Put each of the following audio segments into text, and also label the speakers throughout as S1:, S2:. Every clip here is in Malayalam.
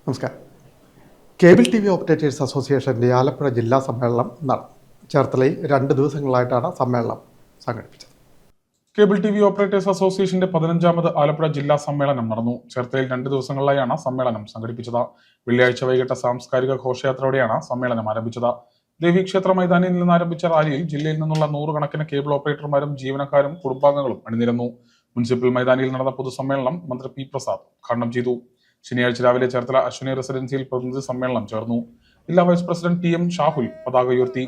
S1: നമസ്കാരം. കേബിൾ ടി വി ഓപ്പറേറ്റേഴ്സ് അസോസിയേഷൻ്റെ ആലപ്പുഴ ജില്ലാ സമ്മേളനം നടന്നു. ചേർത്തലയിൽ 2 ദിവസങ്ങളായിട്ടാണ് സമ്മേളനം സംഘടിപ്പിച്ചത്.
S2: കേബിൾ ടി വി ഓപ്പറേറ്റേഴ്സ് അസോസിയേഷന്റെ 15ാമത് ആലപ്പുഴ ജില്ലാ സമ്മേളനം നടന്നു. ചേർത്തലയിൽ 2 ദിവസങ്ങളിലായാണ് സമ്മേളനം സംഘടിപ്പിച്ചത്. വെള്ളിയാഴ്ച വൈകിട്ട് സാംസ്കാരിക ഘോഷയാത്രയോടെയാണ് സമ്മേളനം ആരംഭിച്ചത്. ദേവീക്ഷേത്ര മൈതാനിയിൽ നിന്ന് ആരംഭിച്ച റാലിയിൽ ജില്ലയിൽ നിന്നുള്ള 100 കണക്കിന് കേബിൾ ഓപ്പറേറ്റർമാരും ജീവനക്കാരും കുടുംബാംഗങ്ങളും അണിനിരന്നു. മുനിസിപ്പൽ മൈതാനിയിൽ നടന്ന പൊതുസമ്മേളനം മന്ത്രി പി പ്രസാദ് ഉദ്ഘാടനം ചെയ്തു. ശനിയാഴ്ച രാവിലെ ചേർത്തല അശ്വിനി റെസിഡൻസിയിൽ പ്രതിനിധി സമ്മേളനം ചേർന്നു. ജില്ലാ vice president T M Shahul പതാക ഉയർത്തി.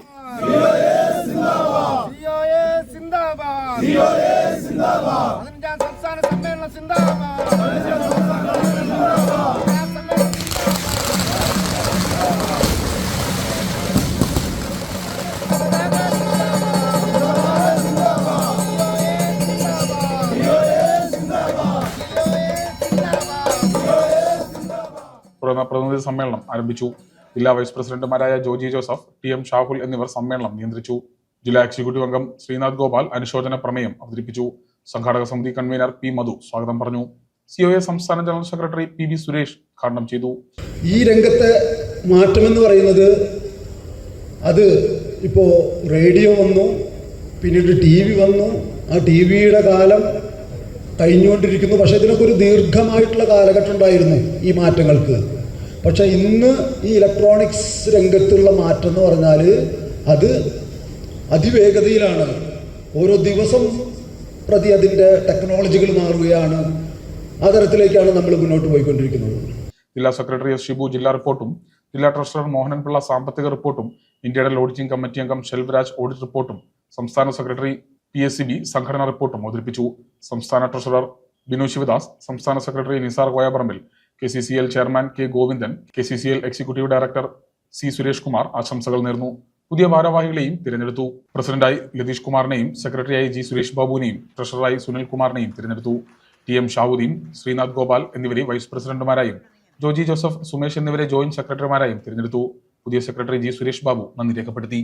S2: പ്രതിനിധി സമ്മേളനം ആരംഭിച്ചു. ജില്ലാ വൈസ് പ്രസിഡന്റുമാരായ Joji Joseph, T M Shahul എന്നിവർ സമ്മേളനം നിയന്ത്രിച്ചു. ജില്ലാ എക്സിക്യൂട്ടീവ് അംഗം ശ്രീനാഥ് ഗോപാൽ അനുശോചന പ്രമേയം അവതരിപ്പിച്ചു. സംഘാടക സമിതി കൺവീനർ പി മധു സ്വാഗതം പറഞ്ഞു. COA സംസ്ഥാന ജനറൽ സെക്രട്ടറി PB സുരേഷ് ഉദ്ഘാടനം ചെയ്തു.
S3: ഈ രംഗത്തെ മാറ്റമെന്ന് പറയുന്നത് അത് ഇപ്പോൾ റേഡിയോ വന്നു, പിന്നീട് TV വന്നു, ആ TVയുടെ കാലം കഴിഞ്ഞുകൊണ്ടിരിക്കുന്നു. പക്ഷേ ഇതിനൊക്കെ ഒരു ദീർഘമായിട്ടുള്ള കാലഘട്ടം ഉണ്ടായിരുന്നു ഈ മാറ്റങ്ങൾക്ക്. പക്ഷേ ഇന്ന് ഈ ഇലക്ട്രോണിക്സ് രംഗത്തുള്ള മാറ്റം എന്ന് പറഞ്ഞാൽ അത് അതിവേഗതയിലാണ്. ഓരോ ദിവസം പ്രതി അതിൻ്റെ ടെക്നോളജികൾ മാറുകയാണ്. ആ തരത്തിലേക്കാണ് നമ്മൾ മുന്നോട്ട് പോയിക്കൊണ്ടിരിക്കുന്നത്.
S2: ജില്ലാ സെക്രട്ടറി S. ഷിബു ജില്ലാ റിപ്പോർട്ടും, ജില്ലാ ട്രഷറർ മോഹനൻപിള്ള സാമ്പത്തിക റിപ്പോർട്ടും, ഇന്ത്യയുടെ ഓഡിറ്റിംഗ് കമ്മിറ്റി അംഗം ഷെൽവരാജ് ഓഡിറ്റ് റിപ്പോർട്ടും, സംസ്ഥാന സെക്രട്ടറി PSCB സംഘടനാ റിപ്പോർട്ടും അവതരിപ്പിച്ചു. സംസ്ഥാന ട്രഷറർ ബിനു ശിവദാസ്, സംസ്ഥാന secretary Nisar Koyaparambil, KCCL chairman K. Govindan, KCCL executive director C. Suresh Kumar ആശംസകൾ നേർന്നു. പുതിയ ഭാരവാഹികളെയും തിരഞ്ഞെടുത്തു. പ്രസിഡന്റായി ലതീഷ് കുമാറിനെയും, സെക്രട്ടറിയായി G. സുരേഷ് ബാബുവിനെയും, ട്രഷററായി സുനിൽ കുമാറിനെയും തിരഞ്ഞെടുത്തു. TM ഷാവുദ്ദീൻ, ശ്രീനാഥ് ഗോപാൽ എന്നിവരെ വൈസ് പ്രസിഡന്റുമാരായും, ജോജി ജോസഫ്, സുമേഷ് എന്നിവരെ ജോയിന്റ് സെക്രട്ടറിമാരായും തിരഞ്ഞെടുത്തു. പുതിയ സെക്രട്ടറി G. സുരേഷ് ബാബു നന്ദി രേഖപ്പെടുത്തി.